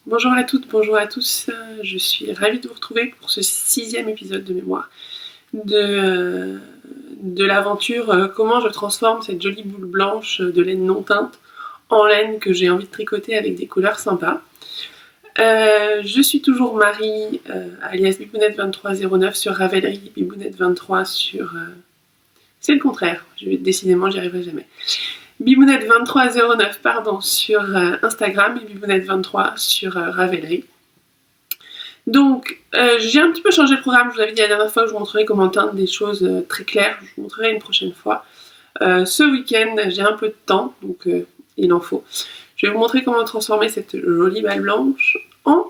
Bonjour à toutes, bonjour à tous, je suis ravie de vous retrouver pour ce 6e épisode de mémoire de l'aventure comment je transforme cette jolie boule blanche de laine non teinte en laine que j'ai envie de tricoter avec des couleurs sympas. Je suis toujours Marie, alias Bibounette2309 sur Ravelry, Bibounette23 sur... c'est le contraire, décidément j'y arriverai jamais. Bibounette2309 sur Instagram et Bibounette23 sur Ravelry. Donc j'ai un petit peu changé le programme, je vous avais dit la dernière fois que je vous montrerai comment teindre des choses très claires, je vous montrerai une prochaine fois. Ce week-end j'ai un peu de temps, donc il en faut. Je vais vous montrer comment transformer cette jolie balle blanche en...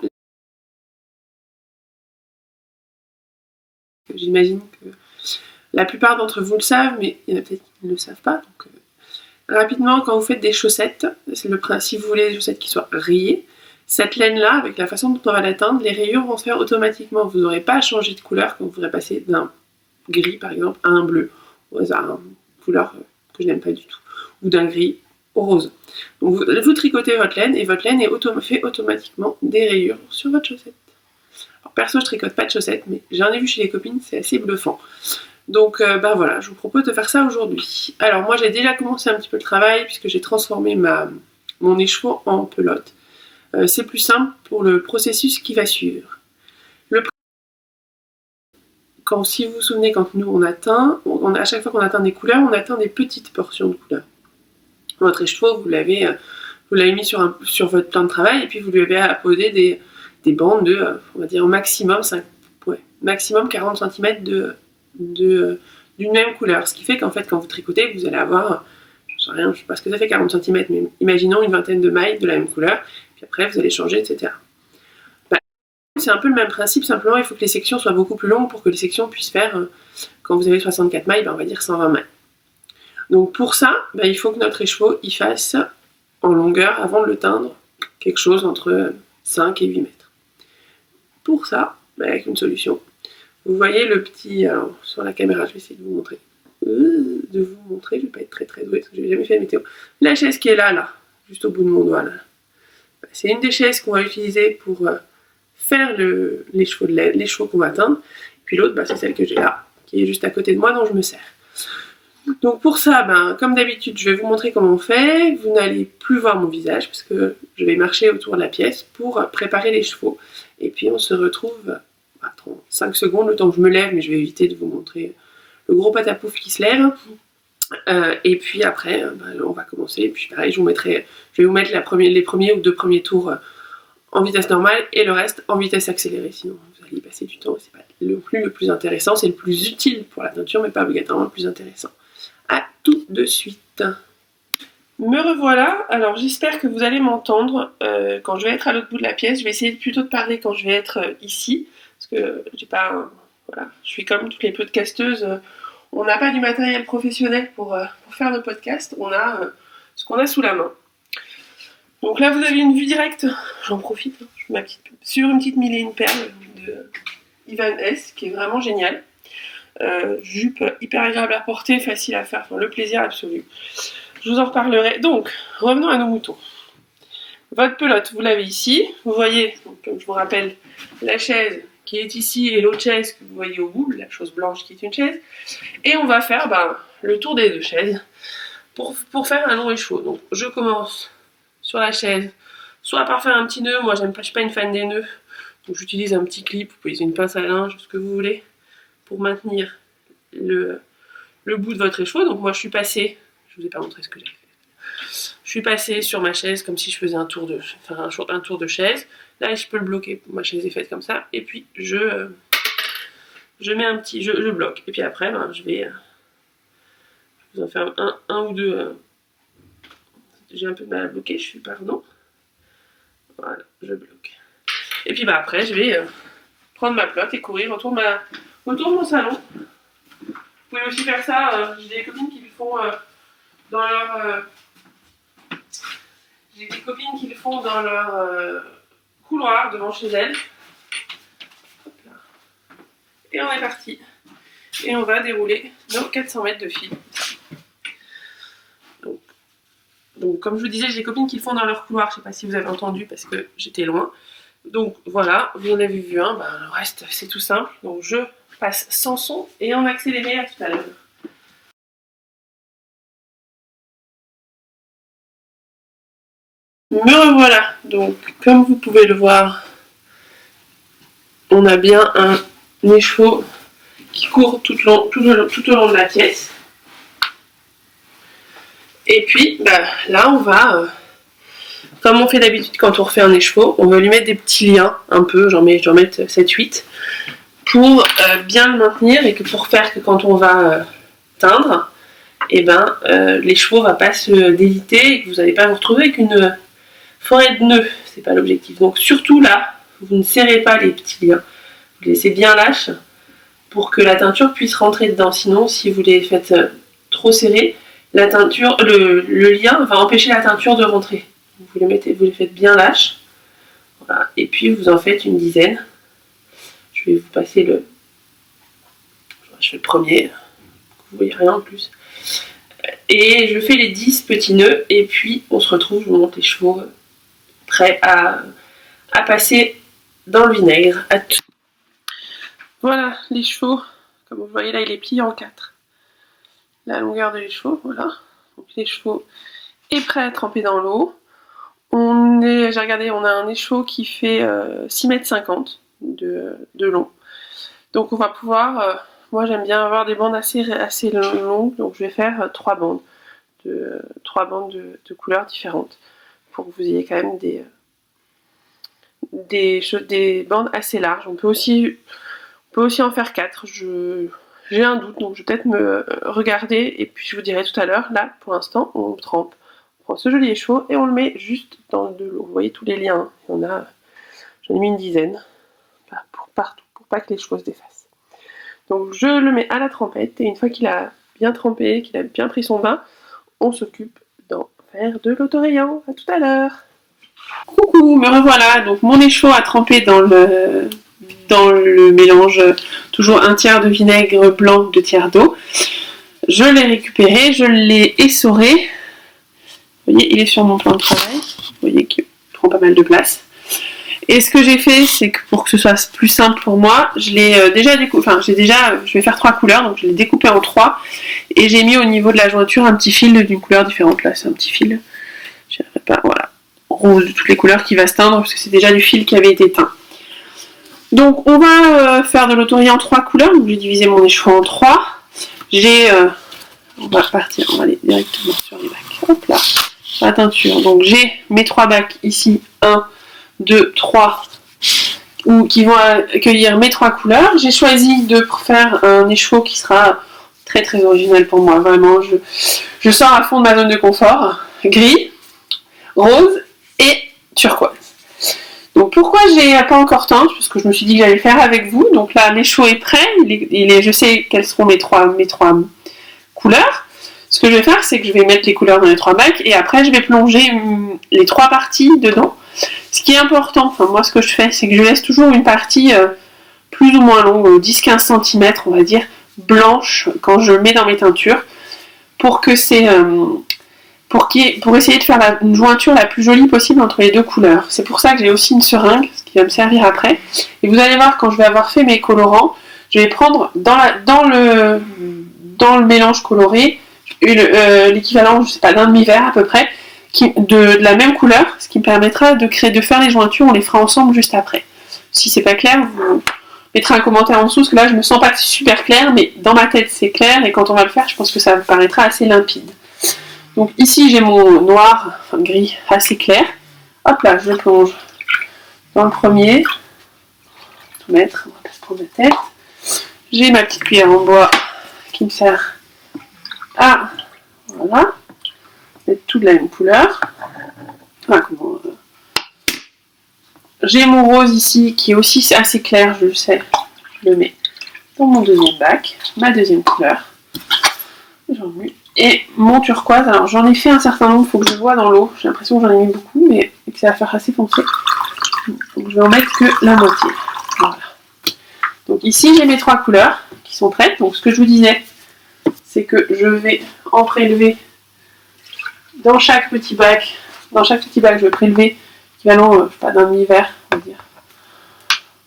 J'imagine que la plupart d'entre vous le savent, mais il y en a peut-être qui ne le savent pas. Donc, rapidement, quand vous faites des chaussettes, c'est le principe, si vous voulez des chaussettes qui soient rayées, cette laine-là, avec la façon dont on va la teindre, les rayures vont se faire automatiquement. Vous n'aurez pas à changer de couleur quand vous voudrez passer d'un gris, par exemple, à un bleu, au hasard, une couleur que je n'aime pas du tout, ou d'un gris au rose. Donc vous tricotez votre laine, et votre laine fait automatiquement des rayures sur votre chaussette. Alors perso, je tricote pas de chaussettes, mais j'en ai vu chez les copines, c'est assez bluffant. Donc voilà, je vous propose de faire ça aujourd'hui. Alors moi j'ai déjà commencé un petit peu le travail puisque j'ai transformé mon écheveau en pelote. C'est plus simple pour le processus qui va suivre. Si vous vous souvenez, quand nous on atteint, à chaque fois qu'on atteint des couleurs, on atteint des petites portions de couleurs. Votre écheveau, vous l'avez mis sur votre plan de travail et puis vous lui avez apposé des bandes de, on va dire maximum 40 cm d'une même couleur. Ce qui fait qu'en fait, quand vous tricotez, vous allez avoir, je ne sais pas ce que ça fait 40 cm, mais imaginons une vingtaine de mailles de la même couleur, puis après vous allez changer, etc. C'est un peu le même principe, simplement il faut que les sections soient beaucoup plus longues pour que les sections puissent faire, quand vous avez 64 mailles, on va dire 120 mailles. Donc pour ça, il faut que notre écheveau il fasse en longueur, avant de le teindre, quelque chose entre 5 et 8 mètres. Pour ça, avec une solution, vous voyez le petit... Alors, sur la caméra, je vais essayer de vous montrer. Je vais pas être très douée parce que je n'ai jamais fait la météo. La chaise qui est là, juste au bout de mon doigt, là. C'est une des chaises qu'on va utiliser pour faire les chevaux qu'on va teindre. Puis l'autre, c'est celle que j'ai là, qui est juste à côté de moi, dont je me sers. Donc pour ça, comme d'habitude, je vais vous montrer comment on fait. Vous n'allez plus voir mon visage parce que je vais marcher autour de la pièce pour préparer les chevaux. Et puis on se retrouve... 5 secondes, le temps que je me lève, mais je vais éviter de vous montrer le gros patapouf qui se lève. Et puis après, on va commencer. Et puis pareil, je vais vous mettre les premiers ou 2 premiers tours en vitesse normale et le reste en vitesse accélérée. Sinon, vous allez y passer du temps. C'est pas le plus intéressant, c'est le plus utile pour la teinture, mais pas obligatoirement le plus intéressant. A tout de suite. Me revoilà. Alors j'espère que vous allez m'entendre quand je vais être à l'autre bout de la pièce. Je vais essayer plutôt de parler quand je vais être ici. Parce que j'ai pas... Voilà, je suis comme toutes les podcasteuses, on n'a pas du matériel professionnel pour faire le podcast, on a ce qu'on a sous la main. Donc là vous avez une vue directe, j'en profite, je mets ma petite pub, sur une petite mille et une perles de Ivan S, qui est vraiment génial. Jupe hyper agréable à porter, facile à faire, le plaisir absolu. Je vous en reparlerai. Donc, revenons à nos moutons. Votre pelote, vous l'avez ici, vous voyez, donc, comme je vous rappelle, la chaise qui est ici et l'autre chaise que vous voyez au bout, la chose blanche qui est une chaise. Et on va faire le tour des 2 chaises pour faire un long écheveau. Donc je commence sur la chaise, soit par faire un petit nœud, moi je suis pas une fan des nœuds, donc j'utilise un petit clip, vous pouvez utiliser une pince à linge, ce que vous voulez, pour maintenir le bout de votre écheveau. Donc moi je suis passée, je vous ai pas montré ce que j'ai fait. Je suis passée sur ma chaise comme si je faisais un tour de chaise. Là, je peux le bloquer. Ma chaise est faite comme ça. Et puis, je mets un petit... Je bloque. Et puis après, je vais vous en faire un ou deux. J'ai un peu de mal à bloquer. Pardon. Voilà, je bloque. Et puis, après, je vais prendre ma pelote et courir autour de mon salon. Vous pouvez aussi faire ça. J'ai des copines qui le font dans leur... J'ai des copines qui le font dans leur couloir devant chez elles. Hop là. Et on est parti. Et on va dérouler nos 400 mètres de fil. Donc, Donc comme je vous disais, j'ai des copines qui le font dans leur couloir, je sais pas si vous avez entendu parce que j'étais loin. Donc voilà, vous en avez vu un, le reste c'est tout simple. Donc je passe sans son et en accéléré à tout à l'heure. Me revoilà, donc comme vous pouvez le voir, on a bien un écheveau qui court tout au long de la pièce. Et puis là on va, comme on fait d'habitude quand on refait un écheveau, on va lui mettre des petits liens un peu, je vais en mettre 7-8, pour bien le maintenir et que pour faire que quand on va teindre, l'écheveau ne va pas se déliter et que vous n'allez pas vous retrouver avec une forêt de nœuds, c'est pas l'objectif. Donc surtout là, vous ne serrez pas les petits liens, vous les laissez bien lâches pour que la teinture puisse rentrer dedans. Sinon, si vous les faites trop serrés, la teinture, le lien va empêcher la teinture de rentrer. Vous les faites bien lâches, voilà. Et puis vous en faites une dizaine. Je vais vous passer je fais le premier, vous voyez rien en plus. Et je fais les 10 petits nœuds et puis on se retrouve, je vous montre les chevaux prêts à passer dans le vinaigre. Voilà les chevaux, comme vous voyez là il est plié en 4. La longueur de l'écheveau, voilà. Donc l'écheveau est prêt à tremper dans l'eau. J'ai regardé, on a un écheveau qui fait 6,50 m de long. Donc on va pouvoir, moi j'aime bien avoir des bandes assez longues, donc je vais faire 3 bandes de couleurs différentes pour que vous ayez quand même des bandes assez larges. On peut aussi en faire 4. J'ai un doute, donc je vais peut-être me regarder et puis je vous dirai tout à l'heure. Là, pour l'instant, on trempe. On prend ce joli écheveau et on le met juste dans de l'eau. Vous voyez tous les liens. J'en ai mis une dizaine partout pour pas que l'écheveau se défasse. Donc je le mets à la trempette et une fois qu'il a bien trempé, qu'il a bien pris son bain, on s'occupe d'en faire de l'autorayant. À tout à l'heure. Coucou, me revoilà. Donc mon écheveau a trempé dans le mélange, toujours un tiers de vinaigre blanc, 2 tiers d'eau. Je l'ai récupéré, je l'ai essoré. Vous voyez, il est sur mon plan de travail. Vous voyez qu'il prend pas mal de place. Et ce que j'ai fait, c'est que pour que ce soit plus simple pour moi, je l'ai déjà découpé. Enfin, je vais faire 3 couleurs, donc je l'ai découpé en 3. Et j'ai mis au niveau de la jointure un petit fil d'une couleur différente. Là, c'est un petit fil. Je ne pas, voilà, rose de toutes les couleurs qui va se teindre parce que c'est déjà du fil qui avait été teint. Donc on va faire de l'autorayant en 3 couleurs. Donc j'ai divisé mon écheveau en 3. On va partir, on va aller directement sur les bacs. Hop là, la teinture. Donc j'ai mes 3 bacs ici, 1, 2, 3, qui vont accueillir mes 3 couleurs. J'ai choisi de faire un écheveau qui sera très très original pour moi. Vraiment, je sors à fond de ma zone de confort. Gris, rose et turquoise. Donc pourquoi j'ai pas encore teint? Parce que je me suis dit que j'allais le faire avec vous. Donc là, l'écheveau est prêt. Je sais quelles seront mes trois couleurs. Ce que je vais faire, c'est que je vais mettre les couleurs dans les 3 bacs et après je vais plonger les 3 parties dedans. Ce qui est important, enfin moi ce que je fais, c'est que je laisse toujours une partie plus ou moins longue, 10-15 cm on va dire, blanche quand je mets dans mes teintures, pour que pour essayer de faire une jointure la plus jolie possible entre les 2 couleurs. C'est pour ça que j'ai aussi une seringue, ce qui va me servir après. Et vous allez voir, quand je vais avoir fait mes colorants, je vais prendre dans le mélange coloré l'équivalent, je sais pas, d'un demi-verre à peu près, de la même couleur, ce qui me permettra de faire les jointures, on les fera ensemble juste après. Si c'est pas clair, vous mettrez un commentaire en dessous, parce que là je me sens pas super clair, mais dans ma tête c'est clair, et quand on va le faire, je pense que ça vous paraîtra assez limpide. Donc ici j'ai mon noir, enfin gris, assez clair. Hop là, je le plonge dans le premier. Tout mettre, on va pas se prendre la tête. J'ai ma petite cuillère en bois qui me sert à, voilà, mettre tout de la même couleur. Voilà, j'ai mon rose ici qui est aussi assez clair, je le sais. Je le mets dans mon deuxième bac, ma deuxième couleur. Et mon turquoise, alors j'en ai fait un certain nombre, il faut que je vois dans l'eau. J'ai l'impression que j'en ai mis beaucoup, mais que ça va faire assez foncé. Donc je vais en mettre que la moitié. Voilà. Donc ici j'ai mes 3 couleurs qui sont prêtes. Donc ce que je vous disais, c'est que je vais en prélever dans chaque petit bac, je vais prélever l'équivalent d'un demi-verre, on va dire.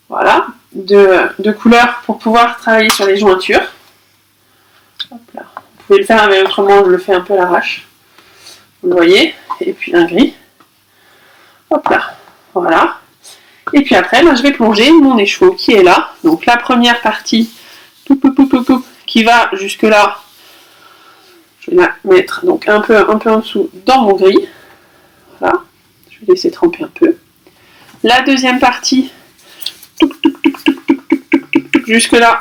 Voilà, de couleurs pour pouvoir travailler sur les jointures. Hop là. Vous pouvez le faire, mais autrement je le fais un peu à l'arrache. Vous le voyez. Et puis un gris. Hop là. Voilà. Et puis après, je vais plonger mon écheveau qui est là. Donc la première partie qui va jusque là. Je vais la mettre donc un peu en dessous dans mon gris. Voilà. Je vais laisser tremper un peu. La deuxième partie, jusque là,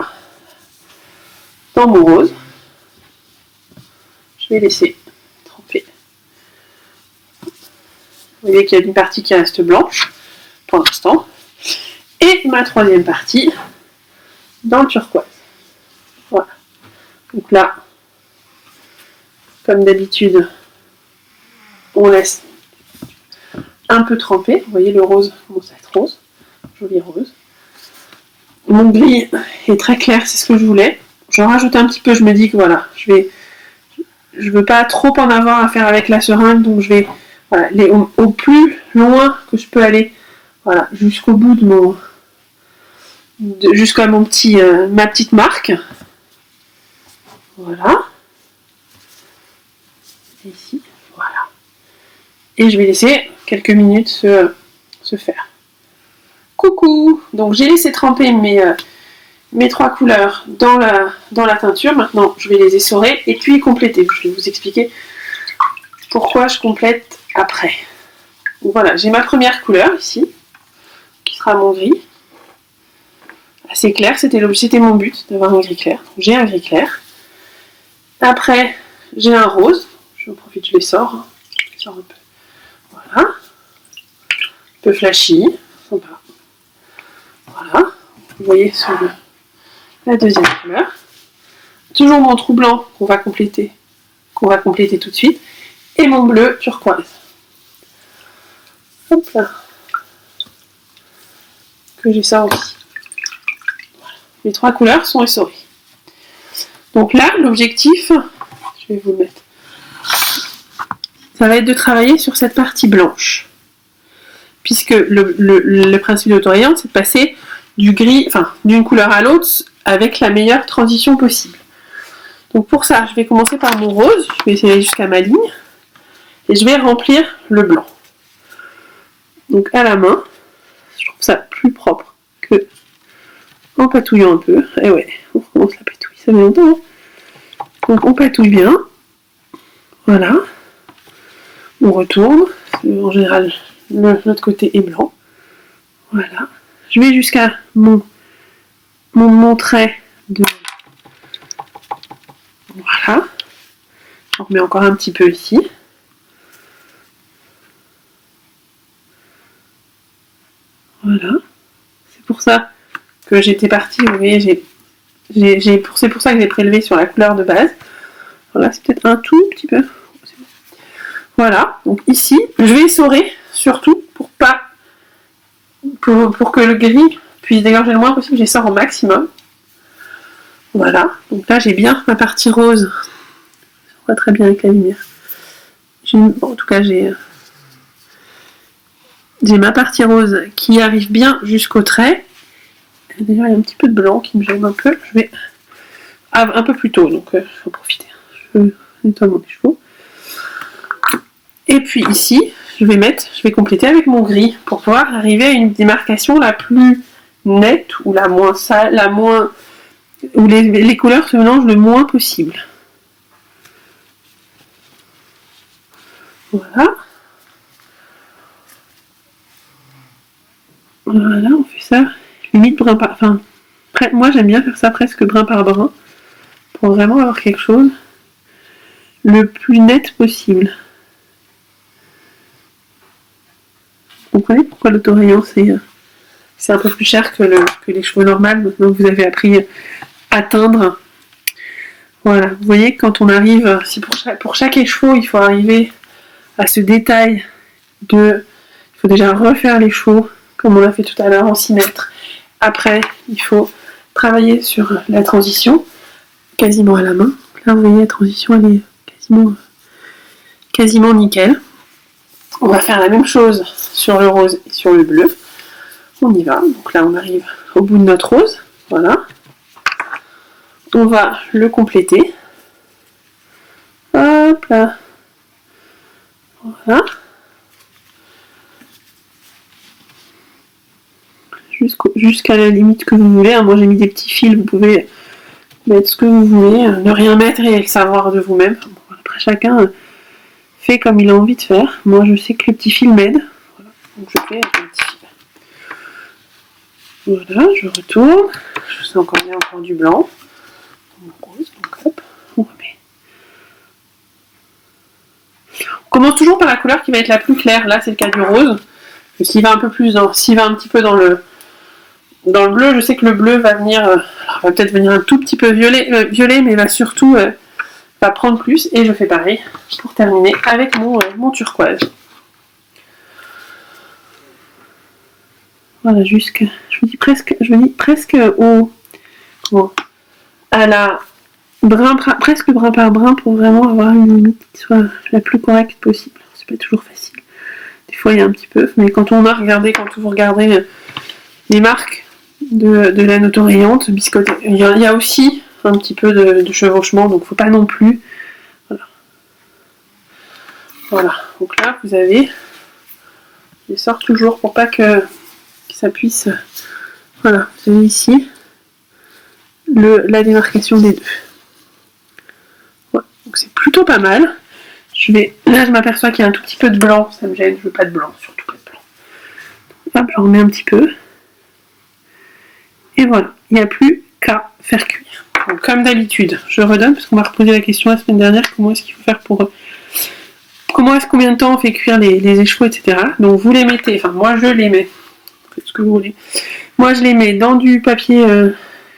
dans mon rose. Je vais laisser tremper. Vous voyez qu'il y a une partie qui reste blanche pour l'instant. Et ma troisième partie dans le turquoise. Voilà. Donc là, comme d'habitude, on laisse un peu tremper. Vous voyez, le rose commence à être rose. Joli rose. Mon gris est très clair, c'est ce que je voulais. J'en rajoute un petit peu, je me dis que voilà, je veux pas trop en avoir à faire avec la seringue, donc je vais aller au plus loin que je peux aller, voilà, jusqu'au bout de jusqu'à ma petite marque. Voilà. Et ici, voilà. Et je vais laisser quelques minutes se faire. Coucou! Donc j'ai laissé tremper mes trois couleurs dans la teinture. Maintenant, je vais les essorer et puis compléter. Je vais vous expliquer pourquoi je complète après. Donc voilà, j'ai ma première couleur ici, qui sera mon gris. Assez clair, c'était mon but d'avoir un gris clair. J'ai un gris clair. Après, j'ai un rose. Je profite, je les sors. Je les sors un peu. Voilà. Un peu flashy. Sympa. Voilà. Vous voyez sur la deuxième couleur. Toujours mon trou blanc qu'on va compléter tout de suite. Et mon bleu turquoise. Hop là. Que j'essore aussi. Voilà. Les trois couleurs sont essorées. Donc là, l'objectif, je vais vous le mettre, ça va être de travailler sur cette partie blanche. Puisque le principe de l'autorayant, c'est de passer du gris, enfin, d'une couleur à l'autre avec la meilleure transition possible. Donc pour ça, je vais commencer par mon rose, je vais essayer d'aller jusqu'à ma ligne, et je vais remplir le blanc. Donc à la main, je trouve ça plus propre que en patouillant un peu. Et ouais, on recommence la patouille, ça met longtemps. Hein. Donc on patouille bien. Voilà. On retourne. En général, l'autre côté est blanc. Voilà. Je vais jusqu'à mon trait de... Voilà. On remet encore un petit peu ici. Voilà. C'est pour ça que j'étais partie, vous voyez, c'est pour ça que j'ai prélevé sur la couleur de base. Voilà, c'est peut-être un tout petit peu. Voilà, donc ici, je vais essorer, surtout, pour que le gris puisse dégorger le moins possible, j'essore au maximum. Voilà, donc là j'ai bien ma partie rose. On voit très bien avec la lumière. En tout cas, j'ai ma partie rose qui arrive bien jusqu'au trait. Déjà, il y a un petit peu de blanc qui me gêne un peu. Je vais un peu plus tôt, donc je vais en profiter. Je nettoie mon écheveau. Et puis ici, je vais compléter avec mon gris pour pouvoir arriver à une démarcation la plus nette ou la moins sale, où les couleurs se mélangent le moins possible. Voilà. Voilà, on fait ça. Limite brun par... Enfin, moi j'aime bien faire ça presque brun par brun. Pour vraiment avoir quelque chose le plus net possible. Vous comprenez pourquoi l'autorayon c'est un peu plus cher que les cheveux normaux. Maintenant vous avez appris à teindre. Voilà, vous voyez quand on arrive, si pour chaque écheveau il faut arriver à ce détail il faut déjà refaire l'écheveau comme on l'a fait tout à l'heure en 6 mètres. Après il faut travailler sur la transition quasiment à la main. Là vous voyez la transition elle est quasiment nickel. On va faire la même chose sur le rose et sur le bleu. On y va. Donc là, on arrive au bout de notre rose. Voilà. On va le compléter. Hop là. Voilà. Jusqu'à la limite que vous voulez. Moi, j'ai mis des petits fils. Vous pouvez mettre ce que vous voulez. Ne rien mettre et le savoir de vous-même. Bon, après, chacun fait comme il a envie de faire. Moi, je sais que le petit fil m'aide. Voilà. Donc, je fais un petit fil. Voilà, je retourne. Je sais encore bien encore du blanc. Rose, donc hop, on remet. On commence toujours par la couleur qui va être la plus claire. Là, c'est le cas du rose. S'il va un peu plus dans, s'il va un petit peu dans le bleu, je sais que le bleu va venir, va peut-être venir un tout petit peu violet, mais va surtout va prendre plus. Et je fais pareil pour terminer avec mon turquoise. Voilà, jusque, je vous dis presque au, à la brun, presque brin par brin pour vraiment avoir une limite qui soit la plus correcte possible. C'est pas toujours facile. Des fois il y a un petit peu, mais quand vous regardez les marques de la notoriante biscotte, il y a aussi un petit peu de chevauchement, donc faut pas non plus. Voilà. Donc là vous avez, je sors toujours pour pas que ça puisse. Voilà, vous avez ici la démarcation des deux. Voilà. Donc c'est plutôt pas mal. Là je m'aperçois qu'il y a un tout petit peu de blanc, ça me gêne, je veux pas de blanc, surtout pas de blanc. Hop, j'en remets un petit peu. Et voilà, il n'y a plus qu'à faire cuire. Donc, comme d'habitude, je redonne parce qu'on m'a reposé la question la semaine dernière, comment est-ce qu'il faut faire pour. Combien de temps on fait cuire les échevaux, etc. Donc vous les mettez, enfin moi je les mets, faites ce que vous voulez. Moi je les mets dans du papier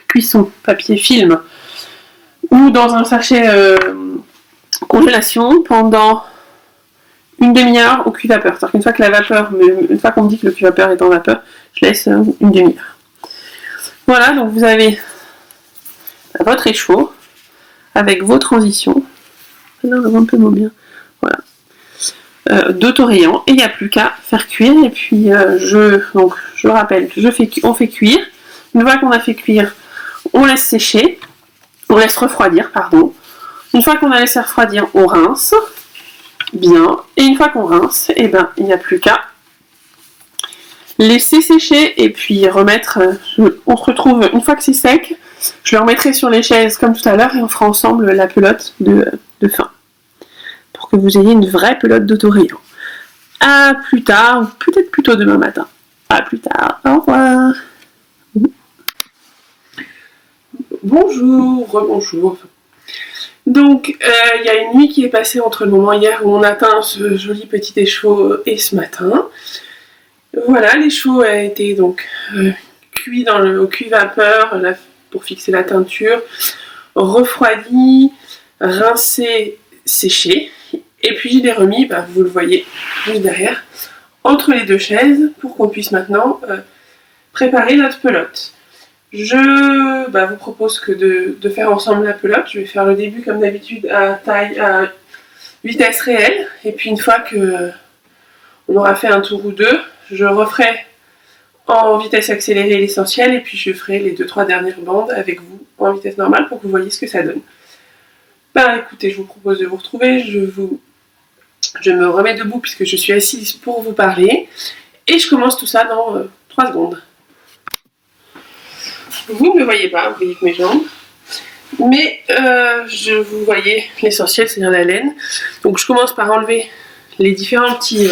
cuisson, papier film, ou dans un sachet congélation pendant une demi-heure au cuit-vapeur. C'est-à-dire qu'une fois que la vapeur, une fois qu'on me dit que le cuit-vapeur est en vapeur, je laisse une demi-heure. Voilà, donc vous avez votre écheveau avec vos transitions. Là, on voit un peu moins bien. Voilà. D'autorient, et il n'y a plus qu'à faire cuire. Et puis, je rappelle, on fait cuire. Une fois qu'on a fait cuire, on laisse sécher. On laisse refroidir, pardon. Une fois qu'on a laissé refroidir, on rince bien. Et une fois qu'on rince, il n'y a plus qu'à laisser sécher et puis remettre. On se retrouve une fois que c'est sec. Je le remettrai sur les chaises comme tout à l'heure et on fera ensemble la pelote de fin. Pour que vous ayez une vraie pelote d'Autorient. À plus tard, ou peut-être plutôt demain matin. À plus tard, au revoir. Bonjour, rebonjour. Donc, il y a une nuit qui est passée entre le moment hier où on atteint ce joli petit écheveau et ce matin. Voilà, l'écheveau a été donc cuit au cuit-vapeur pour fixer la teinture, refroidi, rincé, séché. Et puis je l'ai remis, vous le voyez juste derrière, entre les deux chaises pour qu'on puisse maintenant préparer notre pelote. Je vous propose de faire ensemble la pelote. Je vais faire le début comme d'habitude à vitesse réelle. Et puis une fois que on aura fait un tour ou deux, je referai en vitesse accélérée l'essentiel. Et puis je ferai les 2-3 dernières bandes avec vous en vitesse normale pour que vous voyez ce que ça donne. Écoutez, je vous propose de vous retrouver. Je me remets debout puisque je suis assise pour vous parler. Et je commence tout ça dans 3 secondes. Vous ne me voyez pas, vous voyez que mes jambes. Mais vous voyez l'essentiel, c'est-à-dire la laine. Donc je commence par enlever les différents petits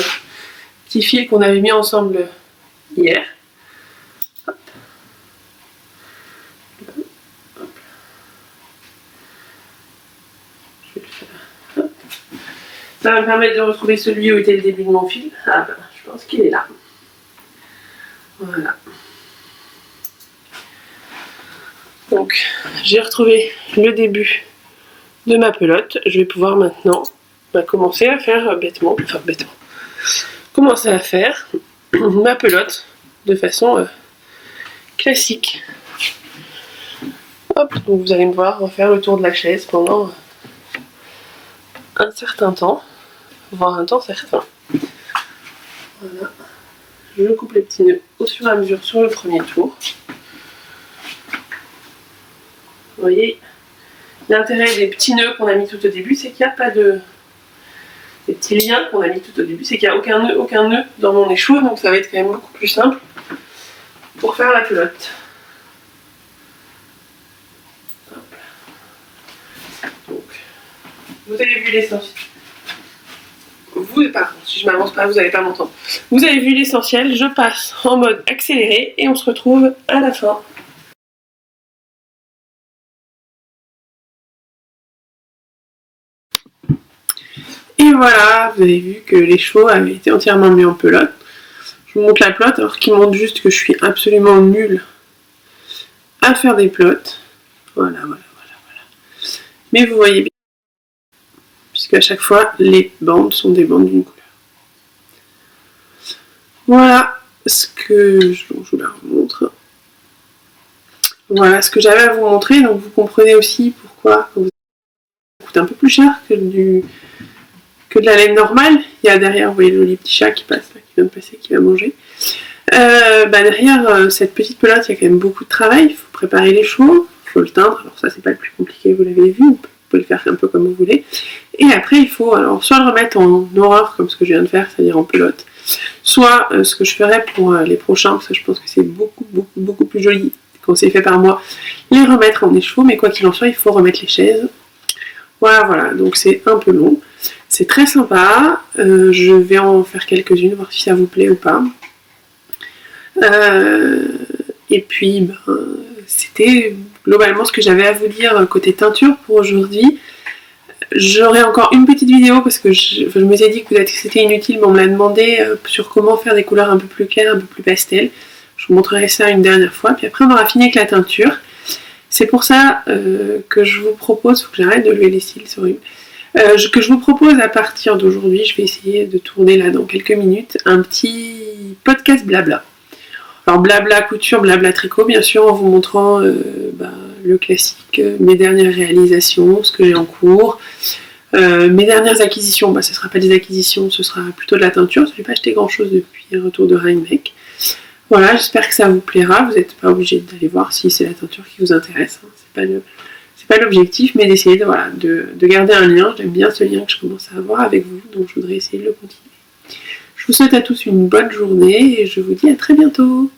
fils qu'on avait mis ensemble hier. Hop. Hop. Je vais le faire. Hop. Ça va me permettre de retrouver celui où était le début de mon fil. Je pense qu'il est là. Voilà. Donc, j'ai retrouvé le début de ma pelote. Je vais pouvoir maintenant commencer à faire commencer à faire ma pelote de façon classique. Hop, donc vous allez me voir refaire le tour de la chaise pendant un certain temps. voire un temps certain. Voilà. Je coupe les petits nœuds au fur et à mesure sur le premier tour. Vous voyez, l'intérêt des petits nœuds qu'on a mis tout au début, c'est qu'il n'y a pas de... Des petits liens qu'on a mis tout au début, c'est qu'il n'y a aucun nœud dans mon échoua, donc ça va être quand même beaucoup plus simple pour faire la pelote. Donc, vous avez vu l'essentiel. Pardon, si je m'avance pas, vous n'allez pas m'entendre. Vous avez vu l'essentiel, je passe en mode accéléré et on se retrouve à la fin. Et voilà, vous avez vu que les chevaux avaient été entièrement mis en pelote. Je vous montre la pelote, alors qu'il montre juste que je suis absolument nulle à faire des pelotes. Voilà. Mais vous voyez bien, puisqu'à chaque fois, les bandes sont des bandes d'une couleur. Voilà ce que je vous la remontre. Voilà ce que j'avais à vous montrer. Donc vous comprenez aussi pourquoi ça coûte un peu plus cher que de la laine normale. Il y a derrière, vous voyez le joli petit chat qui passe, là, qui vient de passer, qui va manger. Derrière cette petite pelote, il y a quand même beaucoup de travail. Il faut préparer les chevaux, il faut le teindre. Alors ça, c'est pas le plus compliqué, vous l'avez vu. Vous pouvez le faire un peu comme vous voulez. Et après, il faut alors soit le remettre en horreur, comme ce que je viens de faire, c'est-à-dire en pelote, soit ce que je ferai pour les prochains, parce que je pense que c'est beaucoup plus joli quand c'est fait par moi, les remettre en écheveau. Mais quoi qu'il en soit, il faut remettre les chaises. Voilà, donc c'est un peu long. C'est très sympa. Je vais en faire quelques-unes, voir si ça vous plaît ou pas. Et puis, c'était globalement ce que j'avais à vous dire côté teinture pour aujourd'hui. J'aurai encore une petite vidéo parce que je me suis dit que peut-être que c'était inutile, mais on me l'a demandé sur comment faire des couleurs un peu plus claires, un peu plus pastel. Je vous montrerai ça une dernière fois, puis après on aura fini avec la teinture. C'est pour ça que je vous propose, faut que j'arrête de lever les cils, c'est horrible, que je vous propose à partir d'aujourd'hui, je vais essayer de tourner là dans quelques minutes, un petit podcast blabla. Alors blabla couture, blabla tricot, bien sûr, en vous montrant le classique, mes dernières réalisations, ce que j'ai en cours, mes dernières acquisitions. Ce ne sera pas des acquisitions, ce sera plutôt de la teinture. Je n'ai pas acheté grand chose depuis le retour de Rhinebeck. Voilà, j'espère que ça vous plaira. Vous n'êtes pas obligé d'aller voir si c'est la teinture qui vous intéresse. C'est pas l'objectif, mais d'essayer de garder un lien. J'aime bien ce lien que je commence à avoir avec vous, donc je voudrais essayer de le continuer. Je vous souhaite à tous une bonne journée et je vous dis à très bientôt.